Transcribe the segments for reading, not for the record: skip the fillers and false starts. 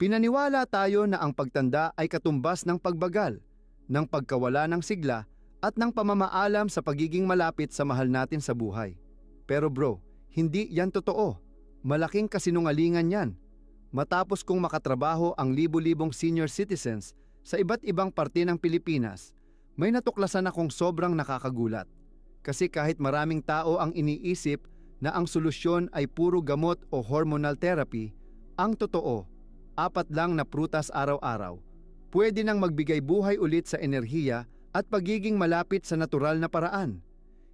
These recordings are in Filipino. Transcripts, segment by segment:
Pinaniwala tayo na ang pagtanda ay katumbas ng pagbagal, ng pagkawala ng sigla at ng pamamaalam sa pagiging malapit sa mahal natin sa buhay. Pero bro, hindi yan totoo. Malaking kasinungalingan yan. Matapos kong makatrabaho ang libu-libong senior citizens sa iba't ibang parte ng Pilipinas, may natuklasan akong sobrang nakakagulat. Kasi kahit maraming tao ang iniisip na ang solusyon ay puro gamot o hormonal therapy, ang totoo, 4 lang na prutas araw-araw, pwede nang magbigay buhay ulit sa enerhiya at pagiging malapit sa natural na paraan.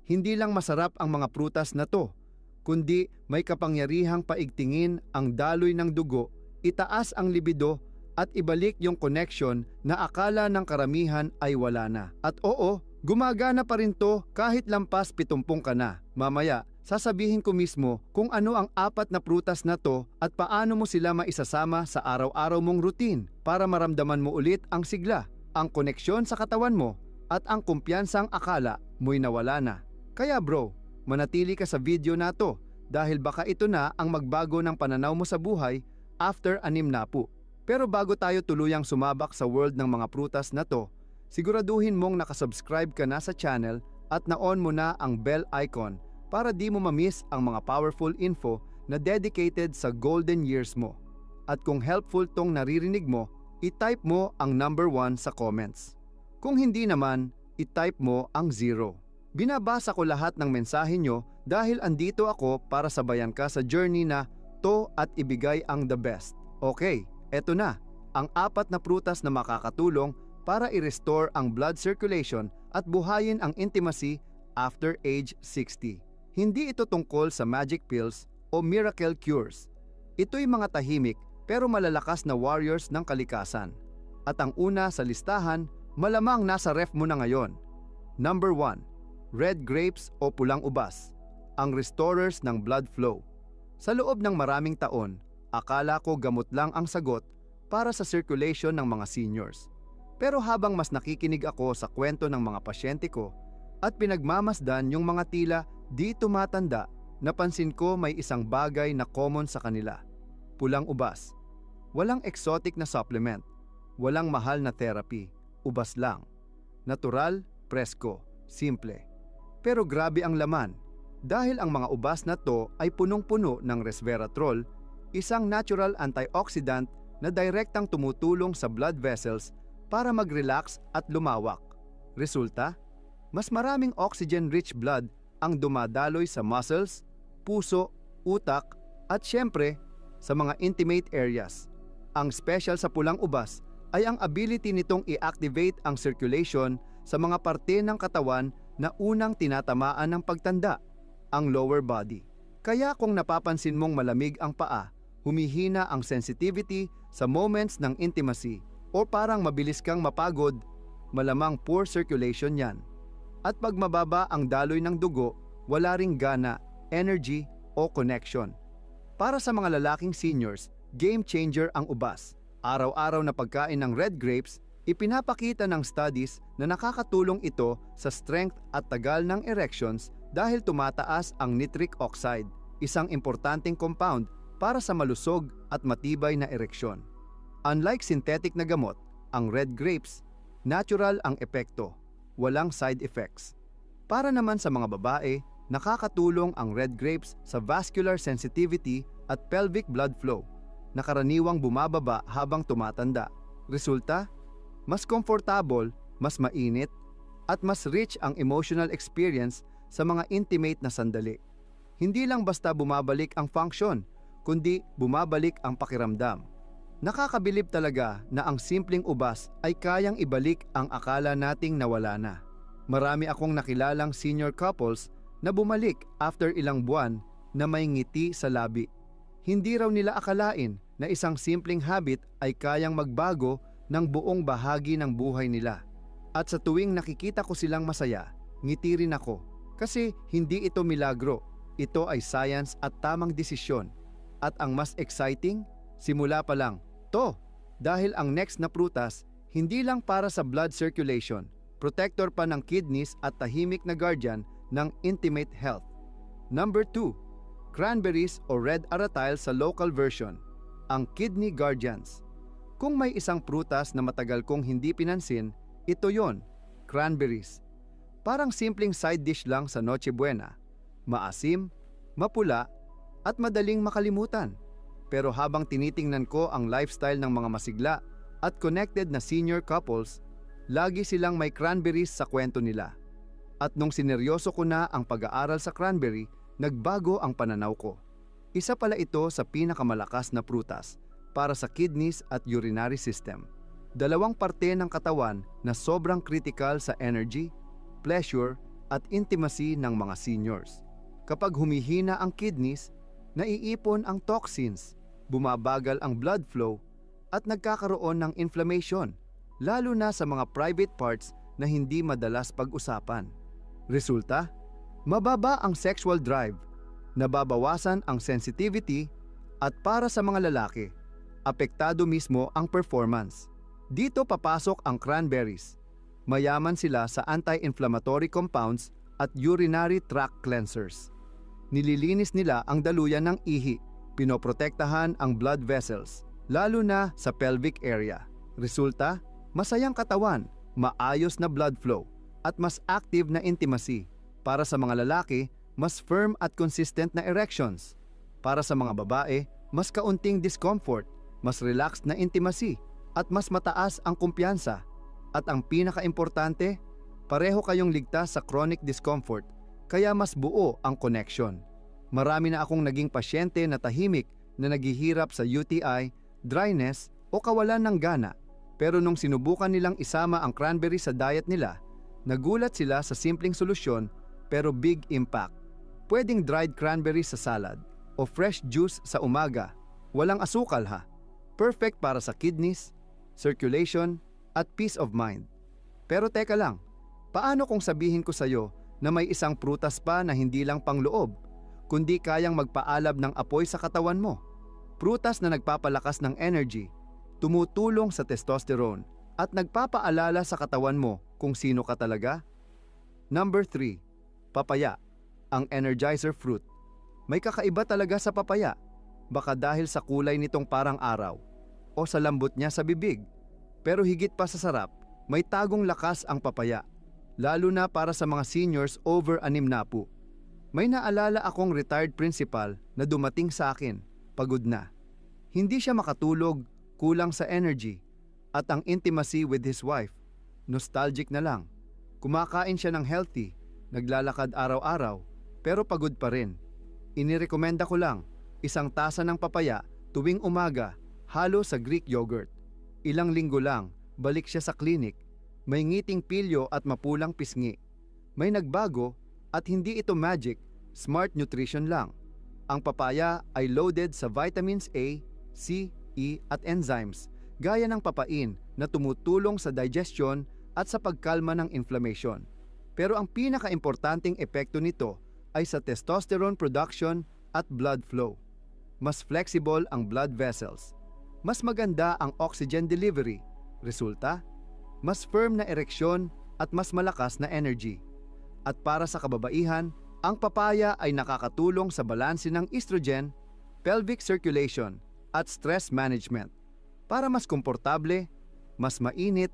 Hindi lang masarap ang mga prutas na to, kundi may kapangyarihang paigtingin ang daloy ng dugo, itaas ang libido at ibalik yung connection na akala ng karamihan ay wala na. At oo, gumagana pa rin to kahit lampas 70 ka na. Mamaya, sasabihin ko mismo kung ano ang 4 na prutas na to at paano mo sila maisasama sa araw-araw mong routine para maramdaman mo ulit ang sigla, ang koneksyon sa katawan mo at ang kumpiyansang akala mo'y nawala na. Kaya bro, manatili ka sa video na to dahil baka ito na ang magbago ng pananaw mo sa buhay after 6 na po. Pero bago tayo tuluyang sumabak sa world ng mga prutas na to, siguraduhin mong nakasubscribe ka na sa channel at na-on mo na ang bell icon para di mo ma-miss ang mga powerful info na dedicated sa golden years mo. At kung helpful tong naririnig mo, i-type mo ang number 1 sa comments. Kung hindi naman, i-type mo ang 0. Binabasa ko lahat ng mensahe nyo dahil andito ako para sabayan ka sa journey na to at ibigay ang the best. Okay, eto na, ang 4 na prutas na makakatulong para i-restore ang blood circulation at buhayin ang intimacy after age 60. Hindi ito tungkol sa magic pills o miracle cures. Ito'y mga tahimik pero malalakas na warriors ng kalikasan. At ang una sa listahan, malamang nasa ref mo na ngayon. Number 1. Red grapes o pulang ubas, ang restorers ng blood flow. Sa loob ng maraming taon, akala ko gamot lang ang sagot para sa circulation ng mga seniors. Pero habang mas nakikinig ako sa kwento ng mga pasyente ko at pinagmamasdan yung mga tila di tumatanda, napansin ko may isang bagay na common sa kanila. Pulang ubas. Walang exotic na supplement. Walang mahal na therapy. Ubas lang. Natural, presko, simple. Pero grabe ang laman. Dahil ang mga ubas na to ay punong-puno ng resveratrol, isang natural antioxidant na direktang tumutulong sa blood vessels para mag-relax at lumawak. Resulta? Mas maraming oxygen-rich blood ang dumadaloy sa muscles, puso, utak, at syempre, sa mga intimate areas. Ang special sa pulang ubas ay ang ability nitong i-activate ang circulation sa mga parte ng katawan na unang tinatamaan ng pagtanda, ang lower body. Kaya kung napapansin mong malamig ang paa, humihina ang sensitivity sa moments ng intimacy, o parang mabilis kang mapagod, malamang poor circulation yan. At pag mababa ang daloy ng dugo, wala ring gana, energy o connection. Para sa mga lalaking seniors, game changer ang ubas. Araw-araw na pagkain ng red grapes, ipinapakita ng studies na nakakatulong ito sa strength at tagal ng erections dahil tumataas ang nitric oxide, isang importanteng compound para sa malusog at matibay na ereksyon. Unlike synthetic na gamot, ang red grapes, natural ang epekto, walang side effects. Para naman sa mga babae, nakakatulong ang red grapes sa vascular sensitivity at pelvic blood flow, na karaniwang bumababa habang tumatanda. Resulta, mas comfortable, mas mainit, at mas rich ang emotional experience sa mga intimate na sandali. Hindi lang basta bumabalik ang function, kundi bumabalik ang pakiramdam. Nakakabilib talaga na ang simpleng ubas ay kayang ibalik ang akala nating nawala na. Marami akong nakilalang senior couples na bumalik after ilang buwan na may ngiti sa labi. Hindi raw nila akalain na isang simpleng habit ay kayang magbago ng buong bahagi ng buhay nila. At sa tuwing nakikita ko silang masaya, ngiti rin ako. Kasi hindi ito milagro, ito ay science at tamang desisyon. At ang mas exciting, simula pa lang, dahil ang next na prutas, hindi lang para sa blood circulation, protector pa ng kidneys at tahimik na guardian ng intimate health. Number 2, cranberries o red aratiles sa local version, ang kidney guardians. Kung may isang prutas na matagal kong hindi pinansin, ito yon, cranberries. Parang simpleng side dish lang sa Noche Buena. Maasim, mapula, at madaling makalimutan. Pero habang tinitingnan ko ang lifestyle ng mga masigla at connected na senior couples, lagi silang may cranberries sa kwento nila. At nung sineryoso ko na ang pag-aaral sa cranberry, nagbago ang pananaw ko. Isa pala ito sa pinakamalakas na prutas para sa kidneys at urinary system. Dalawang parte ng katawan na sobrang critical sa energy, pleasure at intimacy ng mga seniors. Kapag humihina ang kidneys, naiipon ang toxins, bumabagal ang blood flow at nagkakaroon ng inflammation, lalo na sa mga private parts na hindi madalas pag-usapan. Resulta, mababa ang sexual drive, nababawasan ang sensitivity at para sa mga lalaki, apektado mismo ang performance. Dito papasok ang cranberries. Mayaman sila sa anti-inflammatory compounds at urinary tract cleansers. Nililinis nila ang daluyan ng ihi, pinoprotektahan ang blood vessels, lalo na sa pelvic area. Resulta, masayang katawan, maayos na blood flow, at mas active na intimacy. Para sa mga lalaki, mas firm at consistent na erections. Para sa mga babae, mas kaunting discomfort, mas relaxed na intimacy, at mas mataas ang kumpiyansa. At ang pinaka-importante, pareho kayong ligtas sa chronic discomfort, kaya mas buo ang connection. Marami na akong naging pasyente na tahimik na naghihirap sa UTI, dryness o kawalan ng gana. Pero nung sinubukan nilang isama ang cranberry sa diet nila, nagulat sila sa simpleng solusyon pero big impact. Pwedeng dried cranberry sa salad o fresh juice sa umaga. Walang asukal ha. Perfect para sa kidneys, circulation, at peace of mind. Pero teka lang, paano kung sabihin ko sa'yo na may isang prutas pa na hindi lang pangloob, kundi kayang magpaalab ng apoy sa katawan mo? Prutas na nagpapalakas ng energy, tumutulong sa testosterone, at nagpapaalala sa katawan mo kung sino ka talaga? Number 3. Papaya, ang energizer fruit. May kakaiba talaga sa papaya, baka dahil sa kulay nitong parang araw, o sa lambot niya sa bibig. Pero higit pa sa sarap, may tagong lakas ang papaya, lalo na para sa mga seniors over 60. May naalala akong retired principal na dumating sa akin, pagod na. Hindi siya makatulog, kulang sa energy, at ang intimacy with his wife, nostalgic na lang. Kumakain siya ng healthy, naglalakad araw-araw, pero pagod pa rin. Inirekomenda ko lang, isang tasa ng papaya tuwing umaga, halo sa Greek yogurt. Ilang linggo lang, balik siya sa klinik. May ngiting pilyo at mapulang pisngi. May nagbago at hindi ito magic, smart nutrition lang. Ang papaya ay loaded sa vitamins A, C, E at enzymes, gaya ng papain na tumutulong sa digestion at sa pagkalma ng inflammation. Pero ang pinaka-importanting epekto nito ay sa testosterone production at blood flow. Mas flexible ang blood vessels. Mas maganda ang oxygen delivery. Resulta, mas firm na ereksyon at mas malakas na energy. At para sa kababaihan, ang papaya ay nakakatulong sa balanse ng estrogen, pelvic circulation, at stress management. Para mas komportable, mas mainit,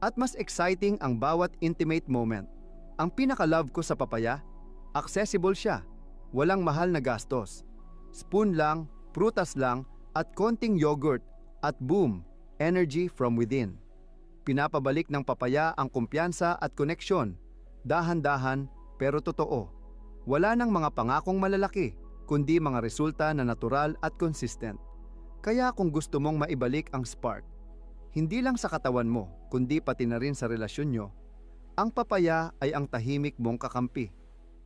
at mas exciting ang bawat intimate moment. Ang pinaka-love ko sa papaya, accessible siya, walang mahal na gastos. Spoon lang, prutas lang, at konting yogurt, at boom, energy from within. Pinapabalik ng papaya ang kumpiyansa at koneksyon, dahan-dahan pero totoo. Wala nang mga pangakong malalaki, kundi mga resulta na natural at consistent. Kaya kung gusto mong maibalik ang spark, hindi lang sa katawan mo, kundi pati na rin sa relasyon nyo, ang papaya ay ang tahimik mong kakampi.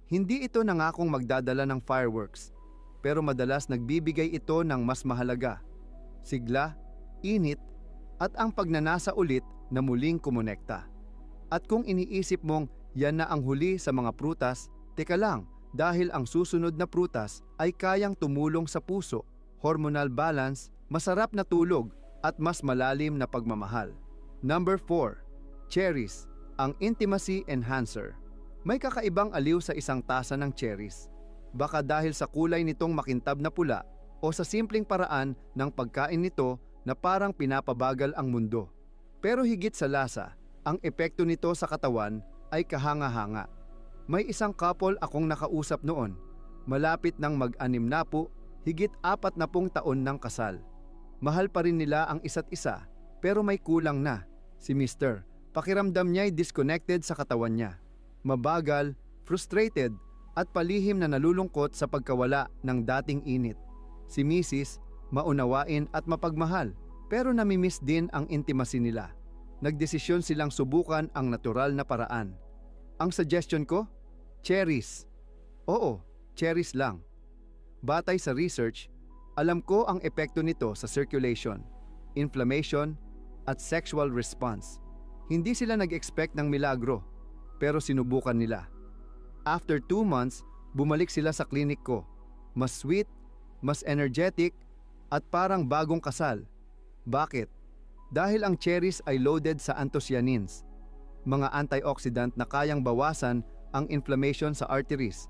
Hindi ito nangakong magdadala ng fireworks, pero madalas nagbibigay ito ng mas mahalaga, sigla, init, at ang pagnanasa ulit na muling kumonekta. At kung iniisip mong yan na ang huli sa mga prutas, teka lang, dahil ang susunod na prutas ay kayang tumulong sa puso, hormonal balance, masarap na tulog, at mas malalim na pagmamahal. Number 4. Cherries, ang intimacy enhancer. May kakaibang aliw sa isang tasa ng cherries. Baka dahil sa kulay nitong makintab na pula o sa simpleng paraan ng pagkain nito na parang pinapabagal ang mundo. Pero higit sa lasa, ang epekto nito sa katawan ay kahanga-hanga. May isang couple akong nakausap noon, malapit ng mag-anim na po, higit 40 taon ng kasal. Mahal pa rin nila ang isa't isa, pero may kulang na. Si Mr. Pakiramdam niya'y disconnected sa katawan niya. Mabagal, frustrated, at palihim na nalulungkot sa pagkawala ng dating init. Si Mrs. Maunawain at mapagmahal, pero namimiss din ang intimacy nila. Nagdesisyon silang subukan ang natural na paraan. Ang suggestion ko? Cherries. Oo, cherries lang. Batay sa research, alam ko ang epekto nito sa circulation, inflammation, at sexual response. Hindi sila nag-expect ng milagro, pero sinubukan nila. After 2 months, bumalik sila sa klinik ko. Mas sweet, mas energetic, at parang bagong kasal. Bakit? Dahil ang cherries ay loaded sa anthocyanins, mga antioxidant na kayang bawasan ang inflammation sa arteries,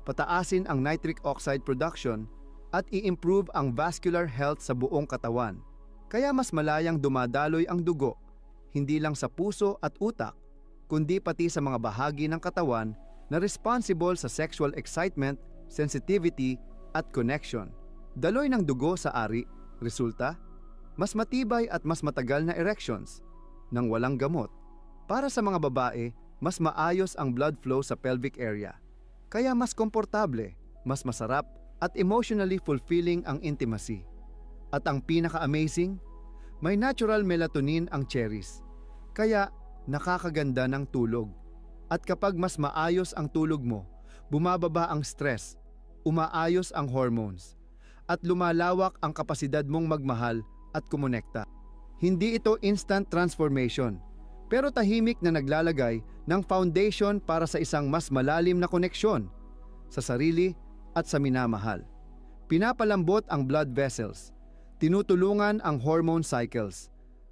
pataasin ang nitric oxide production, at i-improve ang vascular health sa buong katawan. Kaya mas malayang dumadaloy ang dugo, hindi lang sa puso at utak, kundi pati sa mga bahagi ng katawan na responsible sa sexual excitement, sensitivity, at connection. Daloy ng dugo sa ari, resulta, mas matibay at mas matagal na erections nang walang gamot. Para sa mga babae, mas maayos ang blood flow sa pelvic area. Kaya mas komportable, mas masarap, at emotionally fulfilling ang intimacy. At ang pinaka-amazing, may natural melatonin ang cherries. Kaya nakakaganda ng tulog. At kapag mas maayos ang tulog mo, bumababa ang stress, umaayos ang hormones, at lumalawak ang kapasidad mong magmahal at kumonekta. Hindi ito instant transformation, pero tahimik na naglalagay ng foundation para sa isang mas malalim na koneksyon sa sarili at sa minamahal. Pinapalambot ang blood vessels, tinutulungan ang hormone cycles,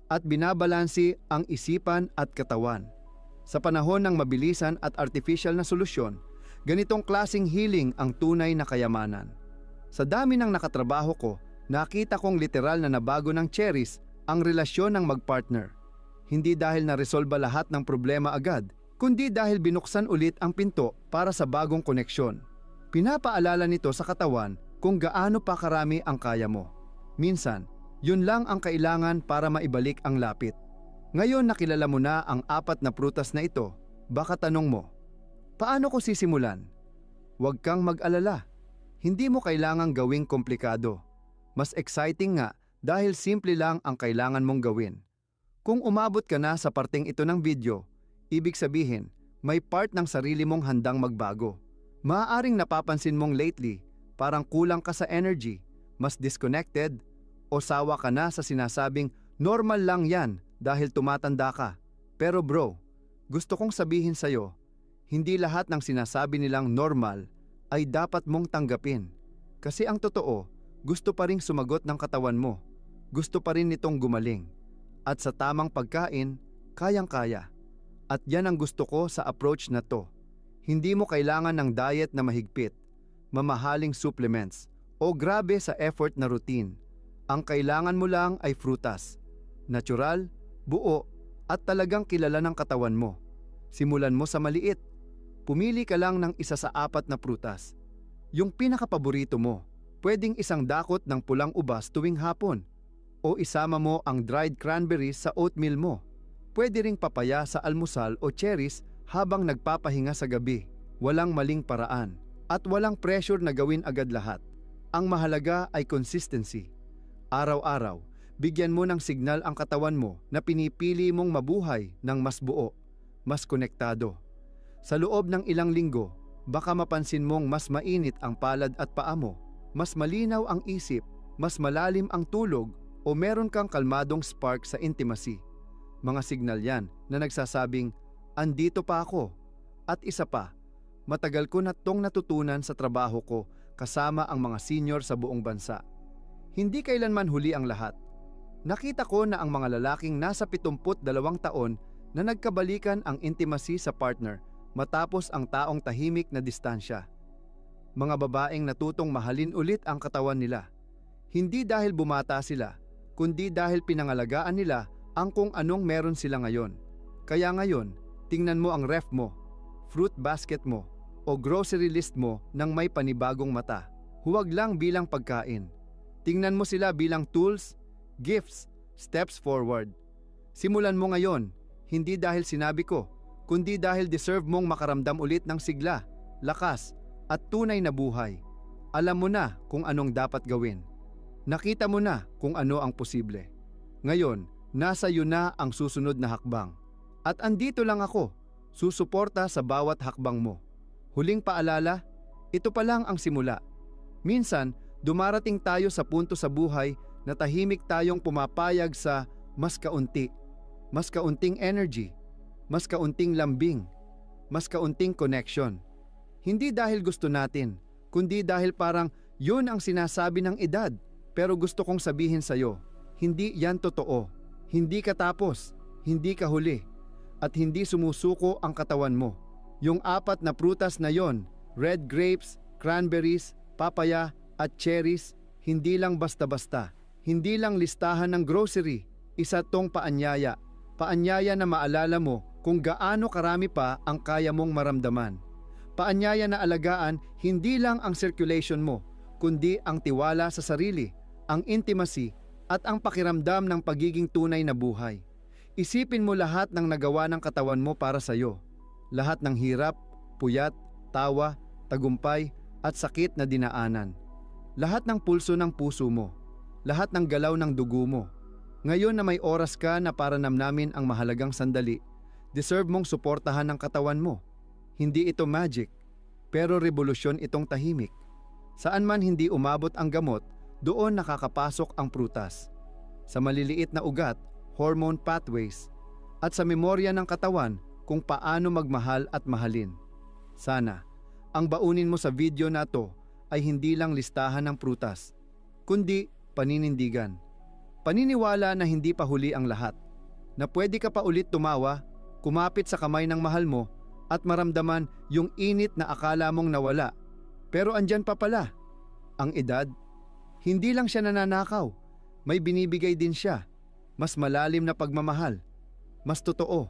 at binabalansi ang isipan at katawan. Sa panahon ng mabilisan at artificial na solusyon, ganitong klasing healing ang tunay na kayamanan. Sa dami ng nakatrabaho ko, nakita kong literal na nabago ng cherries ang relasyon ng magpartner. Hindi dahil na-resolba lahat ng problema agad, kundi dahil binuksan ulit ang pinto para sa bagong koneksyon. Pinapaalala nito sa katawan kung gaano pa karami ang kaya mo. Minsan, yun lang ang kailangan para maibalik ang lapit. Ngayon nakilala mo na ang 4 na prutas na ito, baka tanong mo, paano ko sisimulan? Huwag kang mag-alala. Hindi mo kailangang gawing komplikado. Mas exciting nga dahil simple lang ang kailangan mong gawin. Kung umabot ka na sa parteng ito ng video, ibig sabihin, may part ng sarili mong handang magbago. Maaaring napapansin mong lately, parang kulang ka sa energy, mas disconnected, o sawa ka na sa sinasabing normal lang yan dahil tumatanda ka. Pero bro, gusto kong sabihin sa'yo, hindi lahat ng sinasabi nilang normal ay dapat mong tanggapin. Kasi ang totoo, gusto pa ring sumagot ng katawan mo. Gusto pa rin nitong gumaling. At sa tamang pagkain, kayang-kaya. At yan ang gusto ko sa approach na to. Hindi mo kailangan ng diet na mahigpit, mamahaling supplements, o grabe sa effort na routine. Ang kailangan mo lang ay frutas. Natural, buo, at talagang kilala ng katawan mo. Simulan mo sa maliit. Pumili ka lang ng isa sa 4 na prutas. Yung pinakapaborito mo, pwedeng isang dakot ng pulang ubas tuwing hapon. O isama mo ang dried cranberries sa oatmeal mo. Pwede ring papaya sa almusal o cherries habang nagpapahinga sa gabi. Walang maling paraan. At walang pressure na gawin agad lahat. Ang mahalaga ay consistency. Araw-araw, bigyan mo ng signal ang katawan mo na pinipili mong mabuhay ng mas buo, mas konektado. Sa loob ng ilang linggo, baka mapansin mong mas mainit ang palad at paa mo, mas malinaw ang isip, mas malalim ang tulog, o meron kang kalmadong spark sa intimacy. Mga signal yan na nagsasabing, andito pa ako. At isa pa, matagal ko na tong natutunan sa trabaho ko kasama ang mga senior sa buong bansa. Hindi kailanman huli ang lahat. Nakita ko na ang mga lalaking nasa 72 taon na nagkabalikan ang intimacy sa partner matapos ang taong tahimik na distansya. Mga babaeng natutong mahalin ulit ang katawan nila. Hindi dahil bumata sila, kundi dahil pinangalagaan nila ang kung anong meron sila ngayon. Kaya ngayon, tingnan mo ang ref mo, fruit basket mo, o grocery list mo ng may panibagong mata. Huwag lang bilang pagkain. Tingnan mo sila bilang tools, gifts, steps forward. Simulan mo ngayon, hindi dahil sinabi ko, kundi dahil deserve mong makaramdam ulit ng sigla, lakas, at tunay na buhay. Alam mo na kung anong dapat gawin. Nakita mo na kung ano ang posible. Ngayon, nasa iyo na ang susunod na hakbang. At andito lang ako, susuporta sa bawat hakbang mo. Huling paalala, ito pa lang ang simula. Minsan, dumarating tayo sa punto sa buhay na tahimik tayong pumapayag sa mas kaunting energy, mas kaunting lambing, mas kaunting connection. Hindi dahil gusto natin, kundi dahil parang yun ang sinasabi ng edad. Pero gusto kong sabihin sa'yo, hindi yan totoo. Hindi ka tapos, hindi ka huli, at hindi sumusuko ang katawan mo. Yung 4 na prutas na yon, red grapes, cranberries, papaya, at cherries, hindi lang basta-basta. Hindi lang listahan ng grocery, isa tong paanyaya. Paanyaya na maalala mo kung gaano karami pa ang kaya mong maramdaman. Paanyaya na alagaan hindi lang ang circulation mo, kundi ang tiwala sa sarili, ang intimacy, at ang pakiramdam ng pagiging tunay na buhay. Isipin mo lahat ng nagawa ng katawan mo para sa iyo. Lahat ng hirap, puyat, tawa, tagumpay, at sakit na dinaanan. Lahat ng pulso ng puso mo. Lahat ng galaw ng dugo mo. Ngayon na may oras ka na para namnamin ang mahalagang sandali, deserve mong suportahan ng katawan mo. Hindi ito magic, pero revolusyon itong tahimik. Saan man hindi umabot ang gamot, doon nakakapasok ang prutas. Sa maliliit na ugat, hormone pathways, at sa memorya ng katawan kung paano magmahal at mahalin. Sana, ang baunin mo sa video na to ay hindi lang listahan ng prutas, kundi paninindigan. Paniniwala na hindi pa huli ang lahat, na pwede ka pa ulit tumawa, kumapit sa kamay ng mahal mo, at maramdaman yung init na akala mong nawala. Pero andyan pa pala, ang edad. Hindi lang siya nananakaw, may binibigay din siya. Mas malalim na pagmamahal, mas totoo,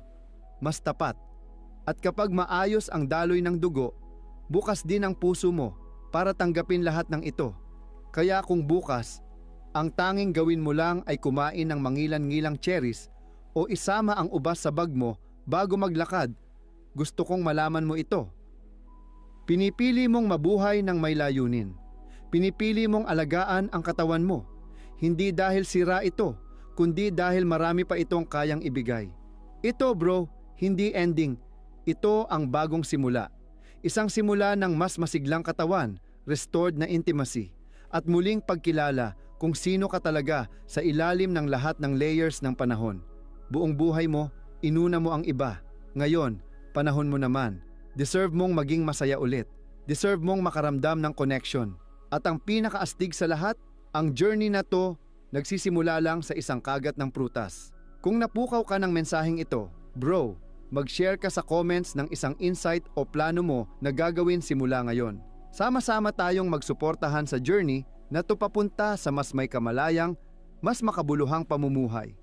mas tapat. At kapag maayos ang daloy ng dugo, bukas din ang puso mo para tanggapin lahat ng ito. Kaya kung bukas, ang tanging gawin mo lang ay kumain ng mangilan-ngilang cherries o isama ang ubas sa bag mo bago maglakad, gusto kong malaman mo ito. Pinipili mong mabuhay ng may layunin. Pinipili mong alagaan ang katawan mo. Hindi dahil sira ito, kundi dahil marami pa itong kayang ibigay. Ito bro, hindi ending. Ito ang bagong simula. Isang simula ng mas masiglang katawan, restored na intimacy, at muling pagkilala kung sino ka talaga sa ilalim ng lahat ng layers ng panahon. Buong buhay mo, inuna mo ang iba. Ngayon, panahon mo naman. Deserve mong maging masaya ulit. Deserve mong makaramdam ng connection. At ang pinakaastig sa lahat, ang journey na to nagsisimula lang sa isang kagat ng prutas. Kung napukaw ka ng mensaheng ito, bro, mag-share ka sa comments ng isang insight o plano mo na gagawin simula ngayon. Sama-sama tayong magsuportahan sa journey na to papunta sa mas may kamalayang, mas makabuluhang pamumuhay.